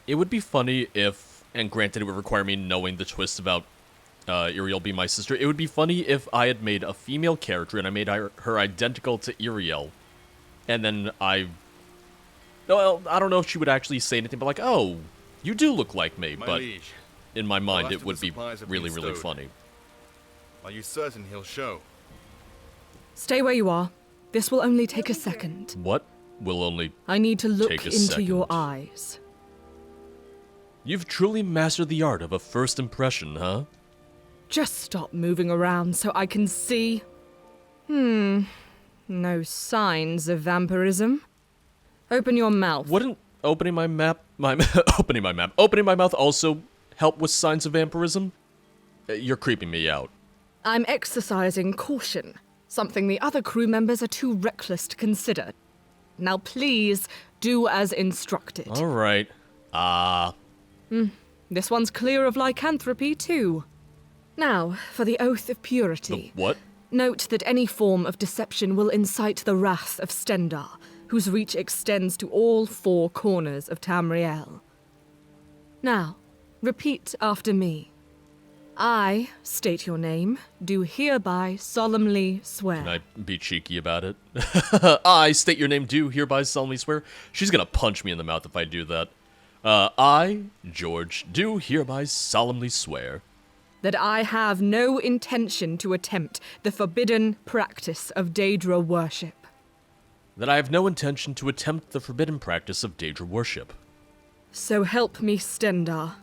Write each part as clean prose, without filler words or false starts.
It would be funny if, and granted it would require me knowing the twist about Iriel being my sister, it would be funny if I had made a female character and I made her identical to Iriel, and then well, I don't know if she would actually say anything, but like, oh, you do look like me, My but liege, in my mind after it would the be supplies have really, been really stowed, funny. Are you certain he'll show? Stay where you are. This will only take a second. What will only I need to look take a into your second. eyes. You've truly mastered the art of a first impression, huh? Just stop moving around so I can see. No signs of vampirism. Open your mouth. Wouldn't opening my mouth also help with signs of vampirism? You're creeping me out. I'm exercising caution, something the other crew members are too reckless to consider. Now please, do as instructed. Alright. This one's clear of lycanthropy, too. Now, for the Oath of Purity. What? Note that any form of deception will incite the wrath of Stendar, whose reach extends to all four corners of Tamriel. Now, repeat after me. I state your name, do hereby solemnly swear. Can I be cheeky about it? I state your name, do hereby solemnly swear. She's gonna punch me in the mouth if I do that. I, George, do hereby solemnly swear that I have no intention to attempt the forbidden practice of Daedra worship. that I have no intention to attempt the forbidden practice of Daedra worship. So help me, Stendar.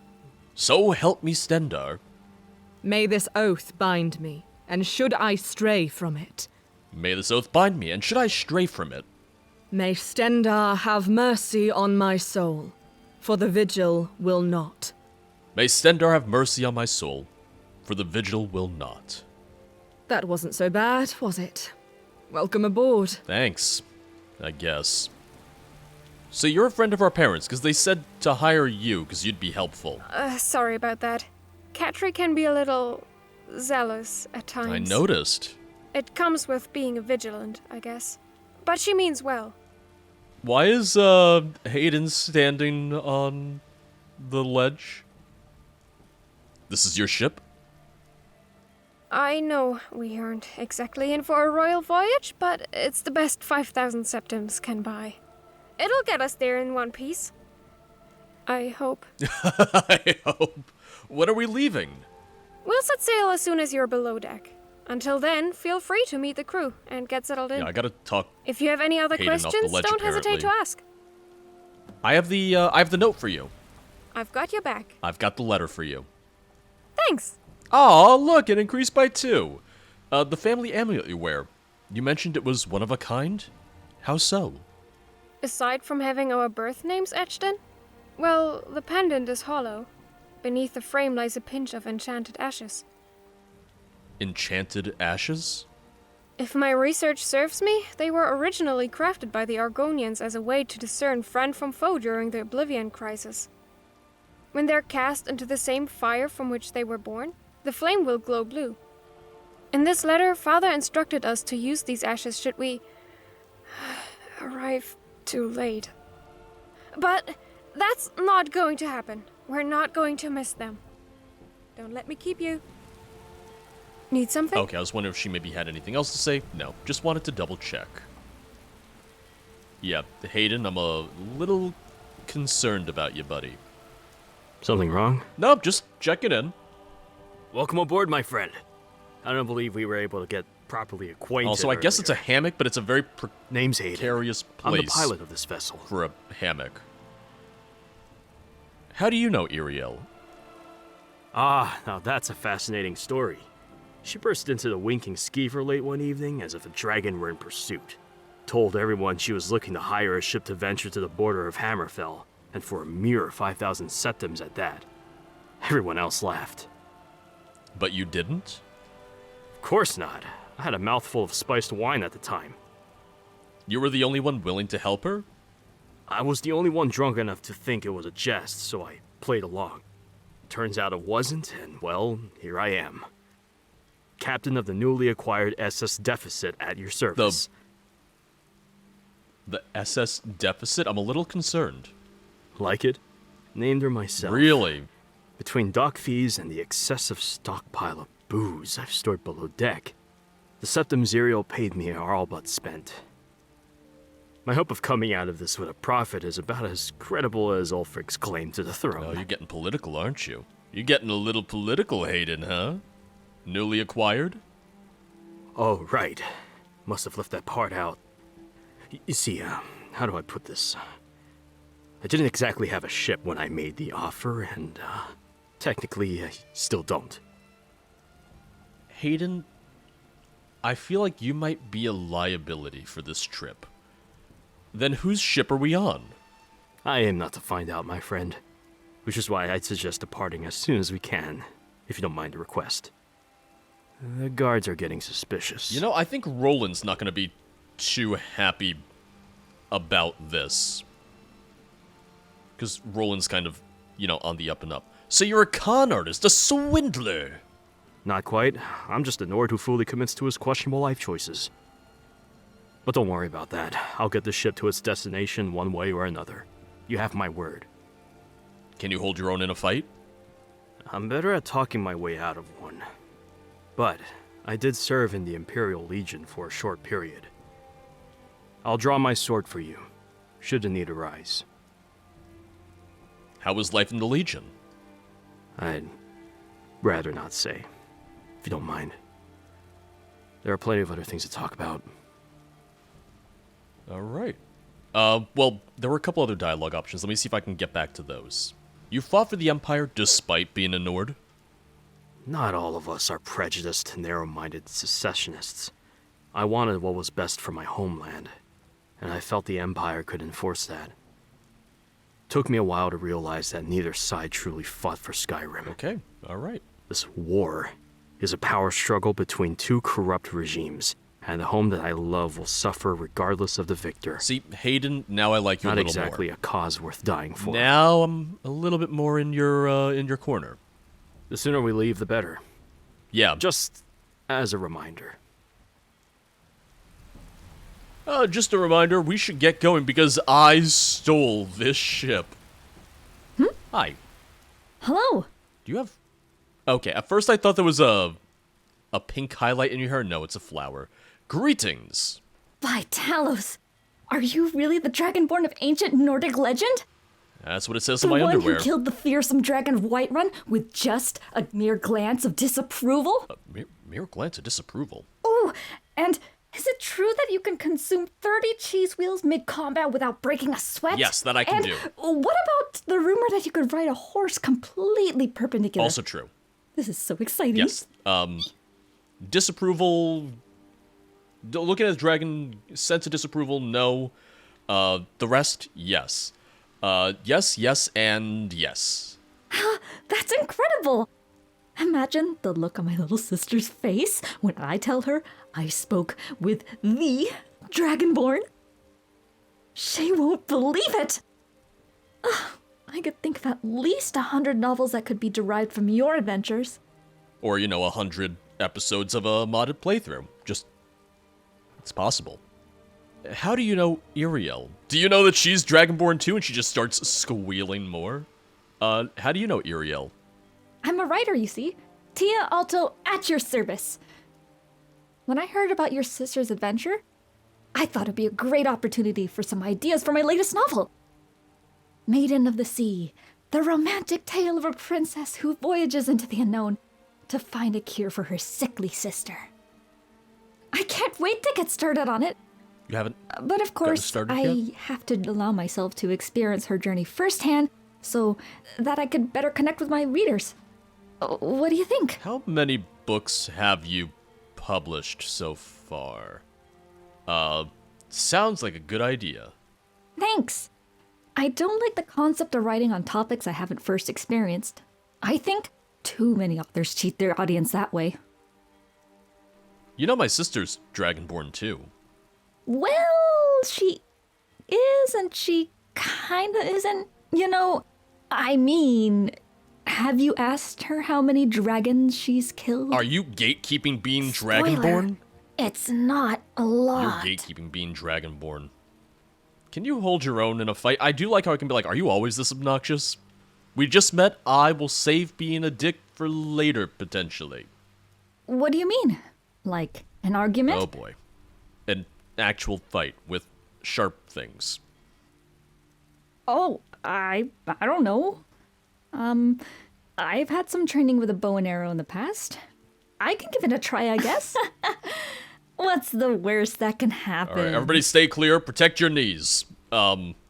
So help me, Stendar. May this oath bind me, and should I stray from it, May this oath bind me, and should I stray from it, may Stendar have mercy on my soul, for the vigil will not. may Stendar have mercy on my soul, for the vigil will not. That wasn't so bad, was it? Welcome aboard. Thanks, I guess. So you're a friend of our parents, because they said to hire you, because you'd be helpful. Sorry about that. Katri can be a little zealous at times. I noticed. It comes with being a vigilant, I guess. But she means well. Why is, Hayden standing on the ledge? This is your ship? I know we aren't exactly in for a royal voyage, but it's the best 5,000 septims can buy. It'll get us there in one piece. I hope. I hope. When are we leaving? We'll set sail as soon as you're below deck. Until then, feel free to meet the crew and get settled in. Yeah, I gotta talk. If you have any other Hayden off the questions, ledge, don't hesitate to apparently. ask. I have the note for you. I've got your back. I've got the letter for you. Thanks. Aw, look, it increased by 2. The family amulet you wear. You mentioned it was one of a kind? How so? Aside from having our birth names etched in, well, the pendant is hollow. Beneath the frame lies a pinch of enchanted ashes. Enchanted ashes? If my research serves me, they were originally crafted by the Argonians as a way to discern friend from foe during the Oblivion Crisis. When they're cast into the same fire from which they were born, the flame will glow blue. In this letter, Father instructed us to use these ashes should we arrive too late. But that's not going to happen. We're not going to miss them. Don't let me keep you. Need something? Okay, I was wondering if she maybe had anything else to say. No, just wanted to double check. Yeah, Hayden, I'm a little concerned about you, buddy. Something wrong? Nope, just checking in. Welcome aboard, my friend. I don't believe we were able to get properly acquainted. Also, I guess it's a hammock, but it's a very Name's Hayden. precarious I'm place the pilot of this vessel. for a hammock. How do you know Iriel? Ah, now that's a fascinating story. She burst into the winking skeever late one evening as if a dragon were in pursuit. Told everyone she was looking to hire a ship to venture to the border of Hammerfell, and for a mere 5,000 septims at that. Everyone else laughed. But you didn't? Of course not. I had a mouthful of spiced wine at the time. You were the only one willing to help her? I was the only one drunk enough to think it was a jest, so I played along. Turns out it wasn't, and well, here I am. Captain of the newly acquired SS Deficit at your service. The SS Deficit? I'm a little concerned. Like it? Named her myself. Really? Between dock fees and the excessive stockpile of booze I've stored below deck, the Septim Zerial paid me are all but spent. My hope of coming out of this with a profit is about as credible as Ulfric's claim to the throne. Oh, you're getting political, aren't you? You're getting a little political, Hayden, huh? Newly acquired? Oh, right. Must have left that part out. You see, how do I put this? I didn't exactly have a ship when I made the offer, and, technically, I still don't. Hayden, I feel like you might be a liability for this trip. Then whose ship are we on? I aim not to find out, my friend. Which is why I'd suggest departing as soon as we can, if you don't mind the request. The guards are getting suspicious. You know, I think Roland's not going to be too happy about this. Because Roland's kind of, on the up and up. So you're a con artist, a swindler! Not quite. I'm just a Nord who fully commits to his questionable life choices. But don't worry about that. I'll get the ship to its destination one way or another. You have my word. Can you hold your own in a fight? I'm better at talking my way out of one. But I did serve in the Imperial Legion for a short period. I'll draw my sword for you, should the need arise. How was life in the Legion? I'd rather not say, if you don't mind. There are plenty of other things to talk about. Alright. Well, there were a couple other dialogue options. Let me see if I can get back to those. You fought for the Empire despite being a Nord? Not all of us are prejudiced, narrow-minded secessionists. I wanted what was best for my homeland, and I felt the Empire could enforce that. Took me a while to realize that neither side truly fought for Skyrim. Okay, alright. This war is a power struggle between two corrupt regimes, and the home that I love will suffer regardless of the victor. See, Hayden, now I like you a Not little exactly more. a cause worth dying for. Now I'm a little bit more in your corner. The sooner we leave, the better. Yeah. Just as a reminder. Just a reminder, we should get going because I stole this ship. Hi. Hello. Do you have... Okay, at first I thought there was a pink highlight in your hair. No, it's a flower. Greetings. By Talos, are you really the Dragonborn of ancient Nordic legend? That's what it says The on my one underwear. who killed the fearsome dragon of Whiterun with just a mere glance of disapproval? Mere glance of disapproval. Ooh, and is it true that you can consume 30 cheese wheels mid-combat without breaking a sweat? Yes, that I can and do. What about the rumor that you could ride a horse completely perpendicular? Also true. This is so exciting. Yes. Disapproval... Looking at dragon, sense of disapproval, no. The rest, yes. Yes, and yes. That's incredible! Imagine the look on my little sister's face when I tell her I spoke with the Dragonborn. She won't believe it! I could think of at least 100 novels that could be derived from your adventures. Or, 100 episodes of a modded playthrough. Just... It's possible. How do you know Iriel? Do you know that she's Dragonborn too and she just starts squealing more? How do you know Iriel? I'm a writer, you see. Tia Alto at your service. When I heard about your sister's adventure, I thought it'd be a great opportunity for some ideas for my latest novel. Maiden of the Sea, the romantic tale of a princess who voyages into the unknown to find a cure for her sickly sister. I can't wait to get started on it. You haven't... But of course, started I yet? have to allow myself to experience her journey firsthand so that I could better connect with my readers. What do you think? How many books have you published so far? Sounds like a good idea. Thanks. I don't like the concept of writing on topics I haven't first experienced. I think too many authors cheat their audience that way. My sister's Dragonborn too. Well, she is and she kinda isn't. I mean, have you asked her how many dragons she's killed? Are you gatekeeping being Spoiler, Dragonborn? It's not a lot. You're gatekeeping being Dragonborn. Can you hold your own in a fight? I do like how I can be like, are you always this obnoxious? We just met. I will save being a dick for later, potentially. What do you mean? Like an argument? Oh boy. An actual fight with sharp things. Oh, I don't know. I've had some training with a bow and arrow in the past. I can give it a try, I guess. What's the worst that can happen? Alright, everybody stay clear. Protect your knees.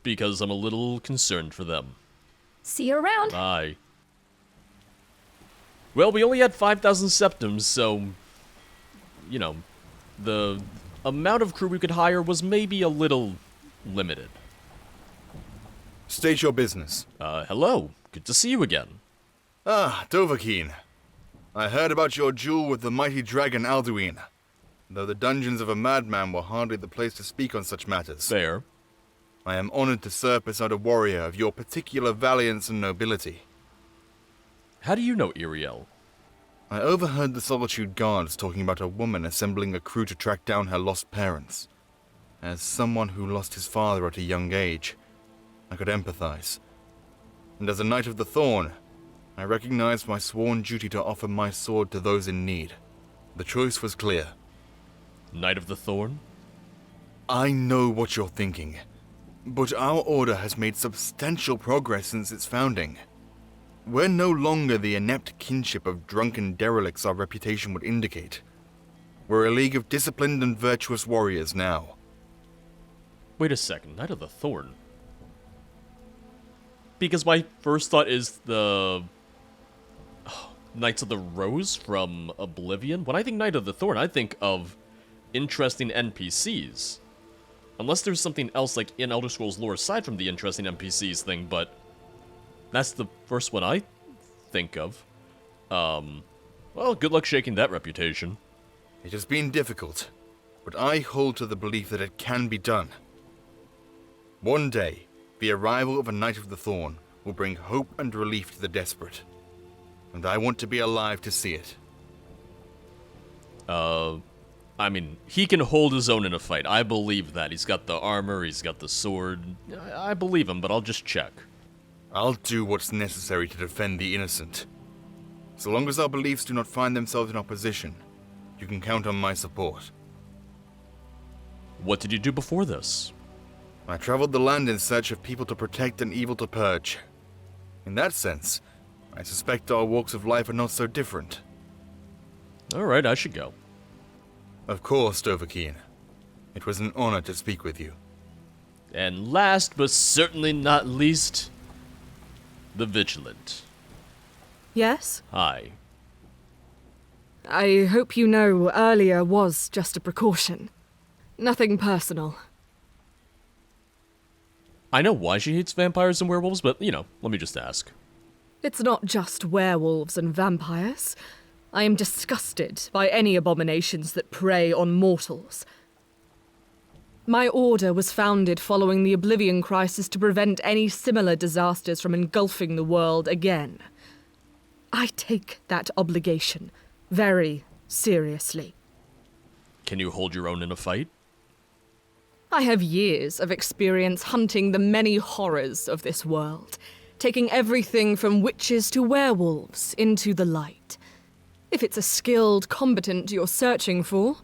Because I'm a little concerned for them. See you around. Bye. Well, we only had 5,000 septums, so... You know, the amount of crew we could hire was maybe a little limited. State your business. Hello. Good to see you again. Ah, Dovahkiin. I heard about your duel with the mighty dragon Alduin, though the dungeons of a madman were hardly the place to speak on such matters. Fair. I am honored to serve beside a warrior of your particular valiance and nobility. How do you know Iriel? I overheard the Solitude Guards talking about a woman assembling a crew to track down her lost parents. As someone who lost his father at a young age, I could empathize. And as a Knight of the Thorn, I recognized my sworn duty to offer my sword to those in need. The choice was clear. Knight of the Thorn? I know what you're thinking, but our order has made substantial progress since its founding. We're no longer the inept kinship of drunken derelicts our reputation would indicate. We're a league of disciplined and virtuous warriors now. Wait a second, Knight of the Thorn? Because my first thought is the... Knights of the Rose from Oblivion. When I think Knight of the Thorn, I think of interesting NPCs. Unless there's something else like in Elder Scrolls lore aside from the interesting NPCs thing, but that's the first one I think of. Well, good luck shaking that reputation. It has been difficult, but I hold to the belief that it can be done. One day, the arrival of a Knight of the Thorn will bring hope and relief to the desperate. And I want to be alive to see it. I mean, he can hold his own in a fight. I believe that. He's got the armor, he's got the sword. I believe him, but I'll just check. I'll do what's necessary to defend the innocent. So long as our beliefs do not find themselves in opposition, you can count on my support. What did you do before this? I traveled the land in search of people to protect and evil to purge. In that sense, I suspect our walks of life are not so different. Alright, I should go. Of course, Dovahkiin. It was an honor to speak with you. And last, but certainly not least, the Vigilant. Yes? Hi. I hope you know earlier was just a precaution. Nothing personal. I know why she hates vampires and werewolves, but, you know, let me just ask. It's not just werewolves and vampires. I am disgusted by any abominations that prey on mortals. My order was founded following the Oblivion Crisis to prevent any similar disasters from engulfing the world again. I take that obligation very seriously. Can you hold your own in a fight? I have years of experience hunting the many horrors of this world, taking everything from witches to werewolves into the light. If it's a skilled combatant you're searching for,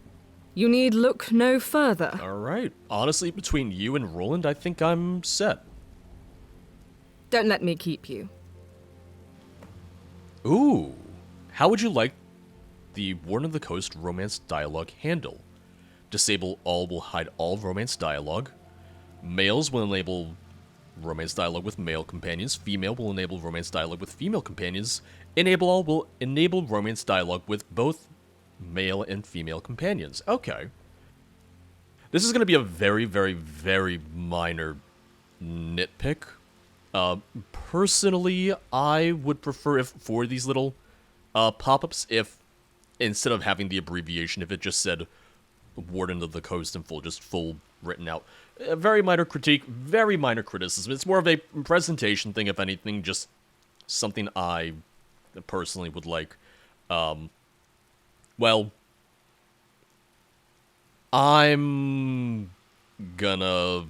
you need look no further. Alright. Honestly, between you and Roland, I think I'm set. Don't let me keep you. Ooh. How would you like the Warden of the Coast romance dialogue handle? Disable all will hide all romance dialogue. Males will enable romance dialogue with male companions. Female will enable romance dialogue with female companions. Enable all will enable romance dialogue with both male and female companions. Okay. This is going to be a very, very, very minor nitpick. Personally, I would prefer if for these little pop-ups, if instead of having the abbreviation, if it just said Warden of the Coast in full, just full written out. A very minor critique, very minor criticism. It's more of a presentation thing, if anything, just something I personally would like. Well, I'm gonna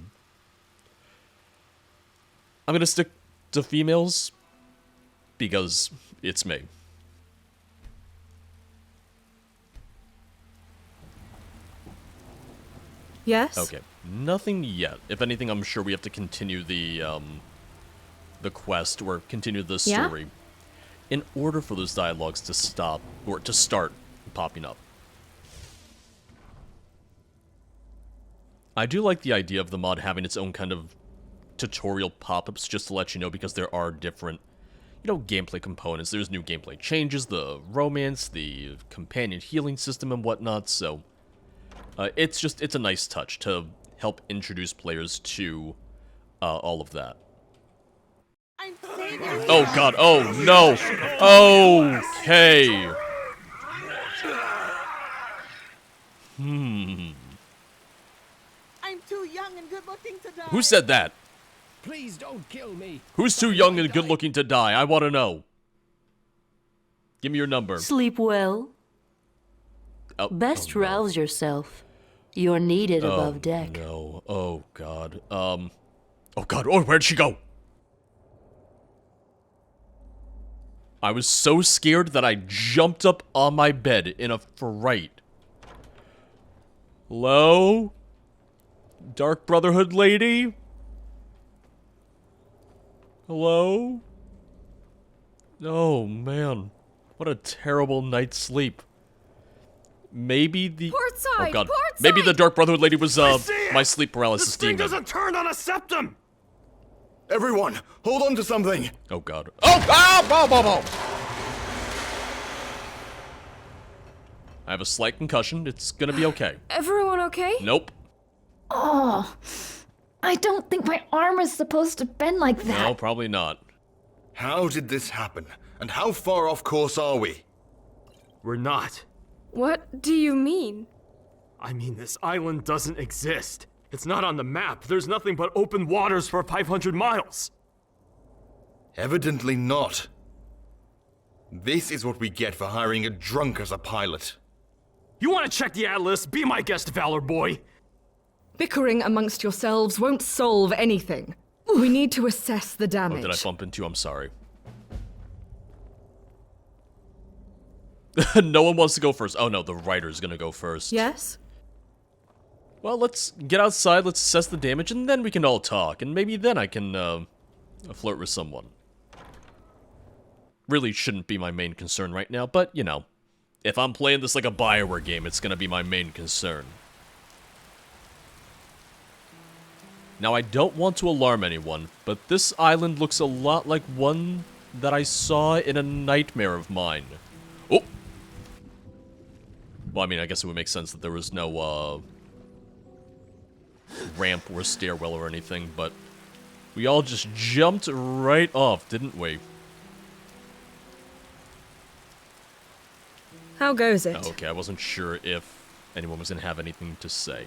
stick to females because it's me. Yes? Okay, nothing yet. If anything, I'm sure we have to continue the quest, or continue the Yeah? story, in order for those dialogues to stop, or to start popping up. I do like the idea of the mod having its own kind of tutorial pop-ups, just to let you know, because there are different, gameplay components. There's new gameplay changes, the romance, the companion healing system and whatnot, so it's a nice touch to help introduce players to all of that. Oh god, oh no! Okay! I'm too young and good looking to die. Who said that? Please don't kill me. Who's too young and good looking to die? I want to know. Give me your number. Sleep well. Oh, Best oh, no. rouse yourself. You're needed Oh, above deck. no. Oh god. Oh god. Oh, where'd she go? I was so scared that I jumped up on my bed in a fright. Hello? Dark Brotherhood lady? Hello? Oh, man. What a terrible night's sleep. Maybe the... Port side! Oh, God. Port Maybe the side! Dark Brotherhood lady was, see it! my sleep paralysis This thing demon. doesn't turn on a septum! Everyone, hold on to something! Oh, God. Oh! Ah! Bow, bow, bow! I have a slight concussion. It's gonna be okay. Everyone okay? Nope. Oh, I don't think my arm is supposed to bend like that. No, probably not. How did this happen? And how far off course are we? We're not. What do you mean? I mean, this island doesn't exist. It's not on the map. There's nothing but open waters for 500 miles. Evidently not. This is what we get for hiring a drunk as a pilot. You want to check the atlas? Be my guest, Valor Boy. Bickering amongst yourselves won't solve anything. We need to assess the Oh, damage. did I bump into you? I'm sorry. No one wants to go first. Oh no, the writer's gonna go first. Yes? Well, let's get outside, let's assess the damage, and then we can all talk. And maybe then I can, flirt with someone. Really shouldn't be my main concern right now, but, if I'm playing this like a BioWare game, it's gonna be my main concern. Now, I don't want to alarm anyone, but this island looks a lot like one that I saw in a nightmare of mine. Oh! Well, I mean, I guess it would make sense that there was no, ramp or stairwell or anything, but we all just jumped right off, didn't we? How goes it? Okay, I wasn't sure if anyone was gonna have anything to say.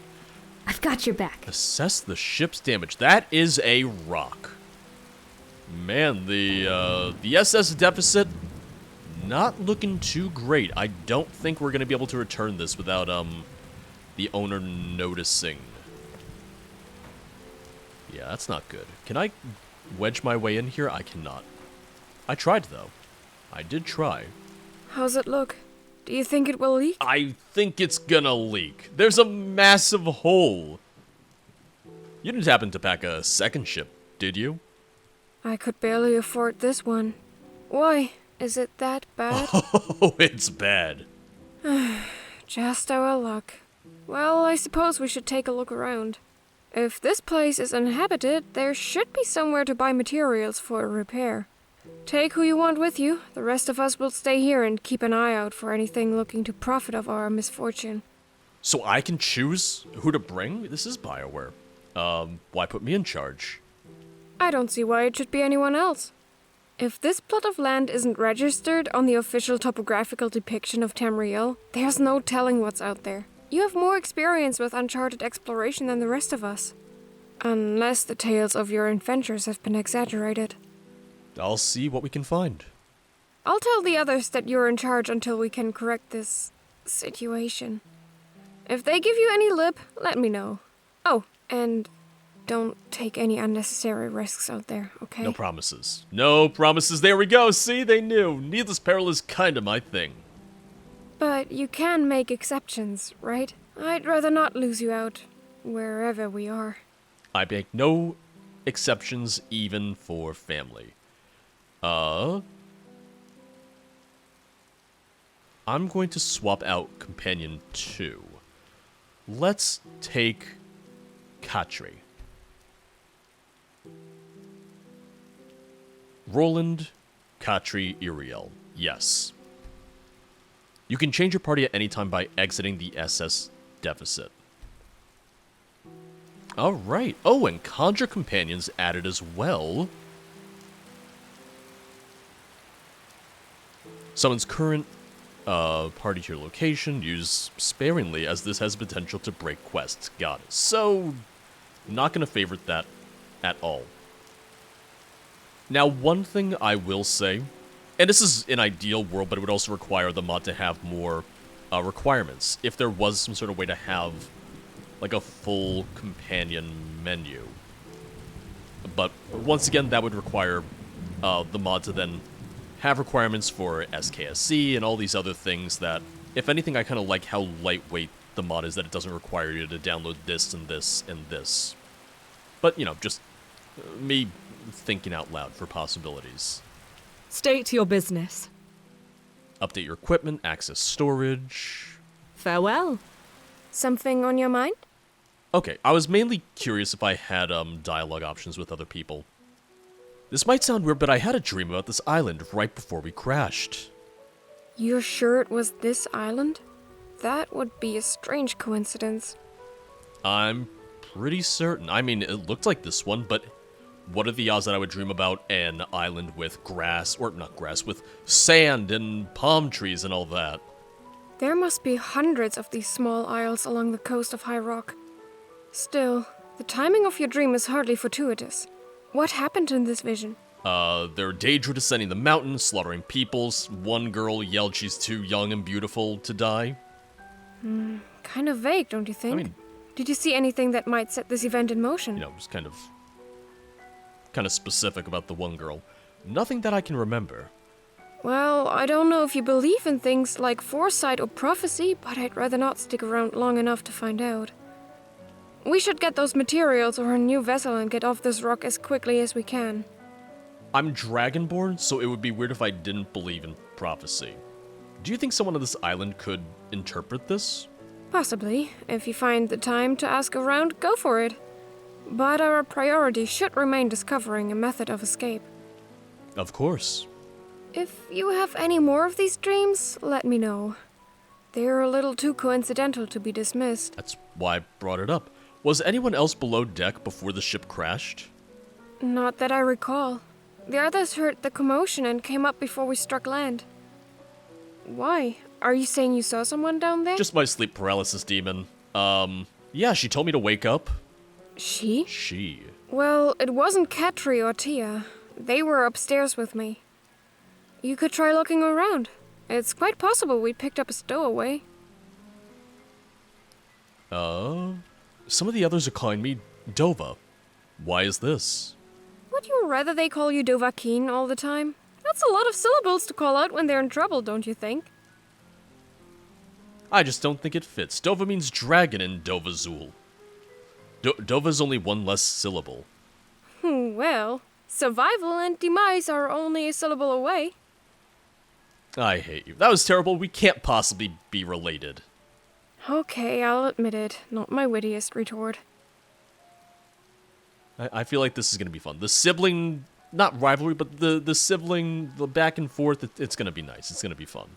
I've got your back. Assess the ship's damage. That is a rock. Man, the SS deficit, not looking too great. I don't think we're gonna be able to return this without, the owner noticing. Yeah, that's not good. Can I wedge my way in here? I cannot. I tried, though. I did try. How's it look? Do you think it will leak? I think it's gonna leak. There's a massive hole. You didn't happen to pack a second ship, did you? I could barely afford this one. Why? Is it that bad? Oh, it's bad. Just our luck. Well, I suppose we should take a look around. If this place is uninhabited, there should be somewhere to buy materials for a repair. Take who you want with you. The rest of us will stay here and keep an eye out for anything looking to profit of our misfortune. So I can choose who to bring? This is BioWare. Why put me in charge? I don't see why it should be anyone else. If this plot of land isn't registered on the official topographical depiction of Tamriel, there's no telling what's out there. You have more experience with uncharted exploration than the rest of us. Unless the tales of your adventures have been exaggerated. I'll see what we can find. I'll tell the others that you're in charge until we can correct this situation. If they give you any lip, let me know. Oh, and don't take any unnecessary risks out there, okay? No promises. No promises. There we go. See, they knew. Needless peril is kinda my thing. But you can make exceptions, right? I'd rather not lose you out, wherever we are. I make no exceptions even for family. I'm going to swap out Companion 2. Let's take Katri. Roland, Katri, Iriel. Yes. You can change your party at any time by exiting the SS deficit. Alright. Oh, and Conjure Companions added as well. Summons current party to your location. Use sparingly, as this has potential to break quests. Got it. So, not going to favorite that at all. Now, one thing I will say, and this is an ideal world, but it would also require the mod to have more requirements. If there was some sort of way to have, like, a full companion menu. But, once again, that would require the mod to then have requirements for SKSC and all these other things that, if anything, I kind of like how lightweight the mod is, that it doesn't require you to download this and this and this. But, you know, just me thinking out loud for possibilities. State your business. Update your equipment, access storage. Farewell. Something on your mind? Okay, I was mainly curious if I had dialogue options with other people. This might sound weird, but I had a dream about this island right before we crashed. You're sure it was this island? That would be a strange coincidence. I'm pretty certain. I mean, it looked like this one, but what are the odds that I would dream about an island with grass, or not grass, with sand and palm trees and all that? There must be hundreds of these small isles along the coast of High Rock. Still, the timing of your dream is hardly fortuitous. What happened in this vision? There were Daedra descending the mountain, slaughtering peoples. One girl yelled she's too young and beautiful to die. Kind of vague, don't you think? I mean, did you see anything that might set this event in motion? you know, just kind of specific about the one girl. Nothing that I can remember. Well, I don't know if you believe in things like foresight or prophecy, but I'd rather not stick around long enough to find out. We should get those materials or a new vessel and get off this rock as quickly as we can. I'm Dragonborn, so it would be weird if I didn't believe in prophecy. Do you think someone on this island could interpret this? Possibly. If you find the time to ask around, go for it. But our priority should remain discovering a method of escape. Of course. If you have any more of these dreams, let me know. They're a little too coincidental to be dismissed. That's why I brought it up. Was anyone else below deck before the ship crashed? Not that I recall. The others heard the commotion and came up before we struck land. Why? Are you saying you saw someone down there? Just my sleep paralysis demon. Yeah, she told me to wake up. She? She. Well, it wasn't Katri or Tia. They were upstairs with me. You could try looking around. It's quite possible we picked up a stowaway. Some of the others are calling me Dova. Why is this? Would you rather they call you Dovahkiin all the time? That's a lot of syllables to call out when they're in trouble, don't you think? I just don't think it fits. Dova means dragon in Dovazul. Dova's only one less syllable. Well, survival and demise are only a syllable away. I hate you. That was terrible. We can't possibly be related. Okay, I'll admit it. Not my wittiest retort. I feel like this is going to be fun. The sibling, not rivalry, but the sibling, the back and forth, it's going to be nice. It's going to be fun.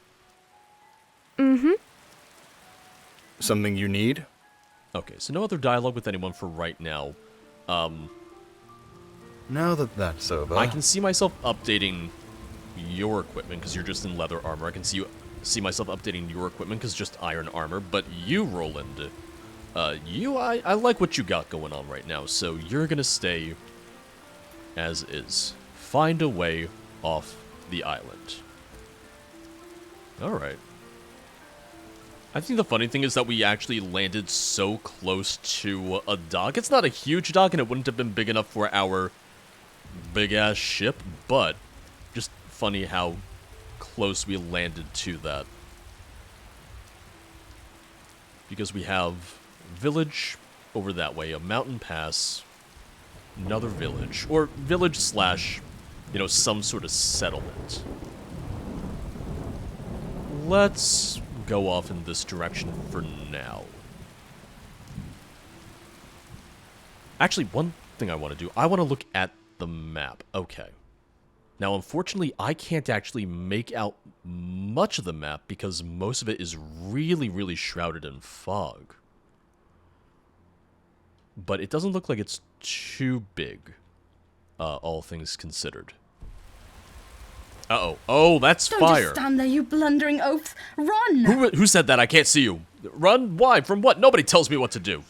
Something you need? Okay, so no other dialogue with anyone for right now. Now that that's over... I can see myself updating your equipment because you're just in leather armor. I can see myself updating your equipment because just iron armor. But you, Roland, I like what you got going on right now, so you're gonna stay as is. Find a way off the island. Alright. I think the funny thing is that we actually landed so close to a dock. It's not a huge dock, and it wouldn't have been big enough for our big-ass ship, but just funny how close we landed to that. Because we have village over that way, a mountain pass, another village, or village slash, you know, some sort of settlement. Let's go off in this direction for now. Actually, one thing I want to do, I want to look at the map. Okay. Now, unfortunately, I can't actually make out much of the map because most of it is really, really shrouded in fog. But it doesn't look like it's too big, all things considered. Uh-oh. Oh, that's Don't fire. just stand there, you blundering oaf. Run! Who said that? I can't see you. Run? Why? From what? Nobody tells me what to do.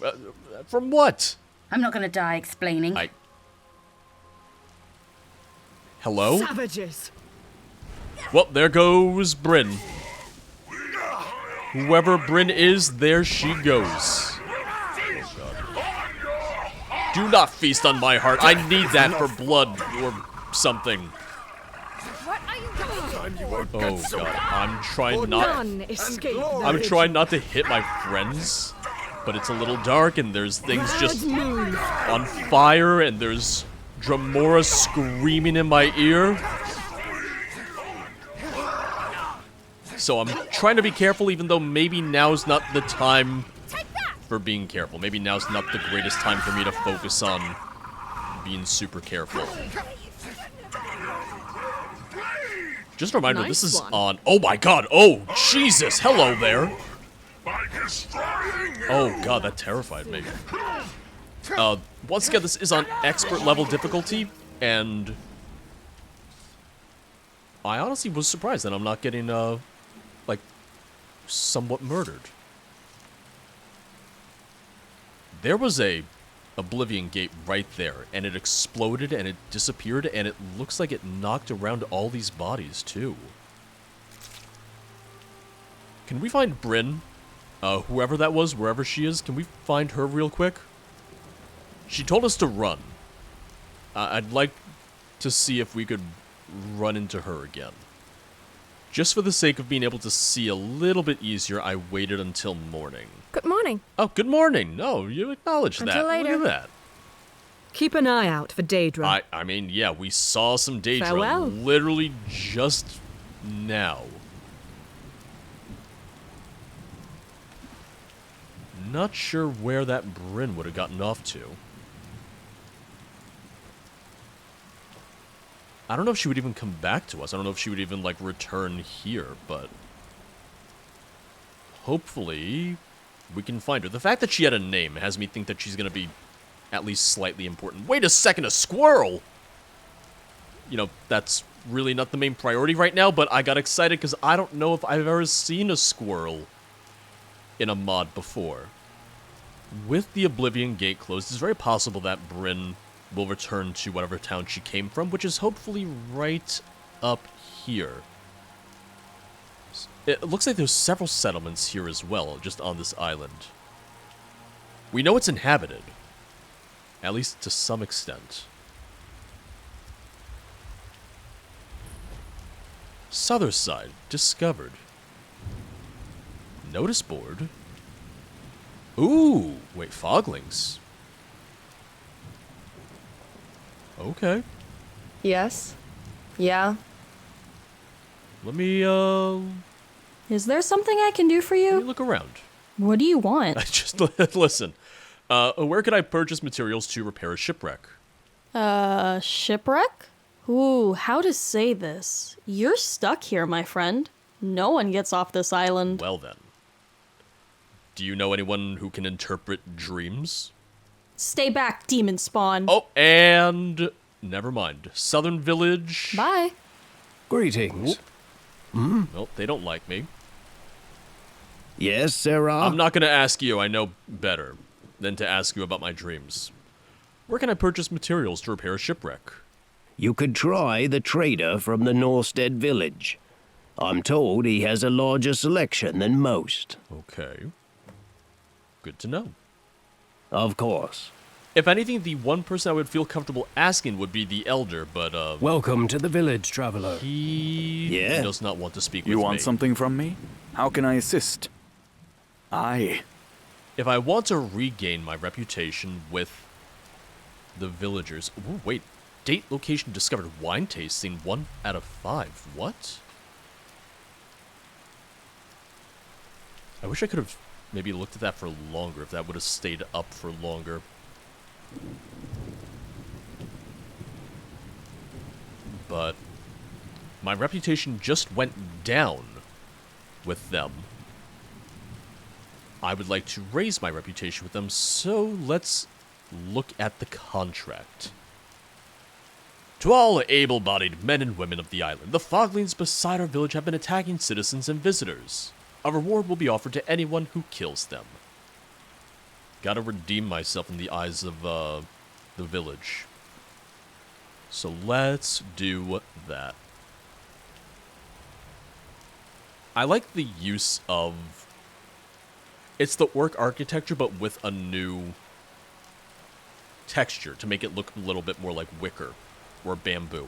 From what? I'm not gonna die explaining. Hello? Savages! Well, there goes Bryn. Whoever Bryn is, there she goes. Do not feast on my heart. I need that for blood or something. What are you doing? Oh god, I'm trying not. None escape. I'm trying not to hit my friends, but it's a little dark and there's things just on fire and there's Dramora screaming in my ear. So I'm trying to be careful, even though maybe now's not the time for being careful. Maybe now's not the greatest time for me to focus on being super careful. Just a reminder, this is on... Oh my god! Oh, Jesus! Hello there! Oh god, that terrified me. Once again, this is on expert level difficulty, and... I honestly was surprised that I'm not getting, like, somewhat murdered. There was a Oblivion Gate right there, and it exploded and it disappeared, and it looks like it knocked around all these bodies, too. Can we find Bryn? Whoever that was, wherever she is, can we find her real quick? She told us to run. I'd like to see if we could run into her again. Just for the sake of being able to see a little bit easier, I waited until morning. Good morning. Oh, good morning. No, you acknowledged that. Until later. Look at that. Keep an eye out for Daedra. I mean, yeah, we saw some Daedra Farewell. literally just now. Not sure where that Bryn would have gotten off to. I don't know if she would even come back to us. I don't know if she would even, like, return here, but... hopefully, we can find her. The fact that she had a name has me think that she's gonna be at least slightly important. Wait a second, a squirrel! You know, that's really not the main priority right now, but I got excited because I don't know if I've ever seen a squirrel in a mod before. With the Oblivion Gate closed, it's very possible that Bryn will return to whatever town she came from, which is hopefully right up here. It looks like there's several settlements here as well, just on this island. We know it's inhabited, at least to some extent. Southern side, discovered. Notice board. Ooh, wait, foglings. Okay. Yes? Yeah? Let me, Is there something I can do for you? look around. What do you want? Just listen. Where can I purchase materials to repair a shipwreck? Shipwreck? Ooh, how to say this? You're stuck here, my friend. No one gets off this island. Well then. Do you know anyone who can interpret dreams? Stay back, demon spawn. Oh, and... never mind. Southern village. Bye. Greetings. Well, they don't like me. Yes, Sarah? I'm not gonna ask you, I know better than to ask you about my dreams. Where can I purchase materials to repair a shipwreck? You could try the trader from the Norstead village. I'm told he has a larger selection than most. Okay. Good to know. Of course. If anything, the one person I would feel comfortable asking would be the elder, but, Welcome to the village, traveler. he does not want to speak with You me. want something from me? How can I assist? If I want to regain my reputation with the villagers... Ooh, wait. Date, location, discovered, wine tasting, 1 out of 5. What? I wish I could have maybe looked at that for longer, if that would have stayed up for longer. But my reputation just went down with them. I would like to raise my reputation with them, so let's look at the contract. To all able-bodied men and women of the island, the foglings beside our village have been attacking citizens and visitors. A reward will be offered to anyone who kills them. Gotta redeem myself in the eyes of, the village. So let's do that. I like the use of... It's the orc architecture, but with a new texture to make it look a little bit more like wicker or bamboo.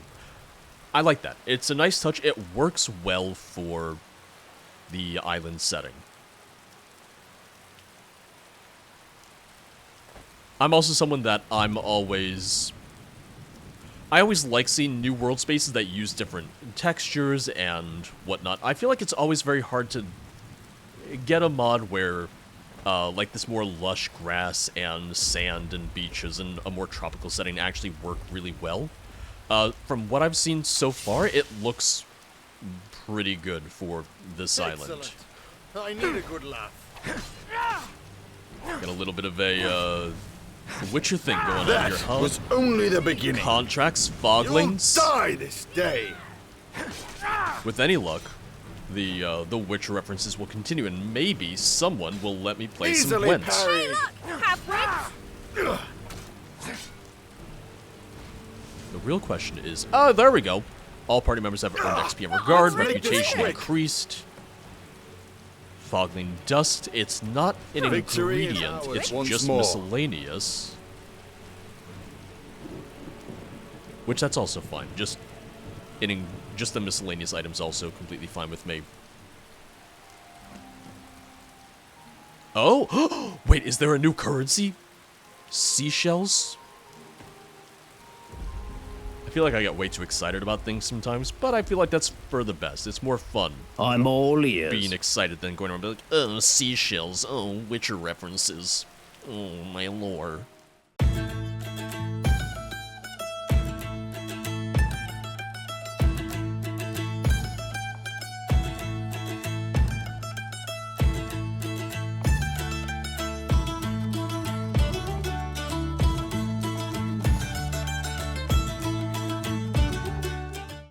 I like that. It's a nice touch. It works well for the island setting. I'm also someone that I always like seeing new world spaces that use different textures and whatnot. I feel like it's always very hard to get a mod where, like, this more lush grass and sand and beaches and a more tropical setting actually work really well. From what I've seen so far, it looks pretty good for this island. I need a good laugh. Got a little bit of a, Witcher thing going on That here, huh? was only the beginning. Contracts, You'll foglings. die this day. With any luck, the Witcher references will continue, and maybe someone will let me play some Easily Gwent. parried. The real question is, oh, there we go. All party members have earned XP and regard, reputation increased. Fogling dust, it's not an Victory is ingredient, ours it's once just more. miscellaneous. Which, that's also fine. Just the miscellaneous items also completely fine with me. Oh! Wait, is there a new currency? Seashells? I feel like I get way too excited about things sometimes, but I feel like that's for the best. It's more fun I'm all ears. being excited than going around and be like, oh, seashells, oh, Witcher references. Oh, my lore.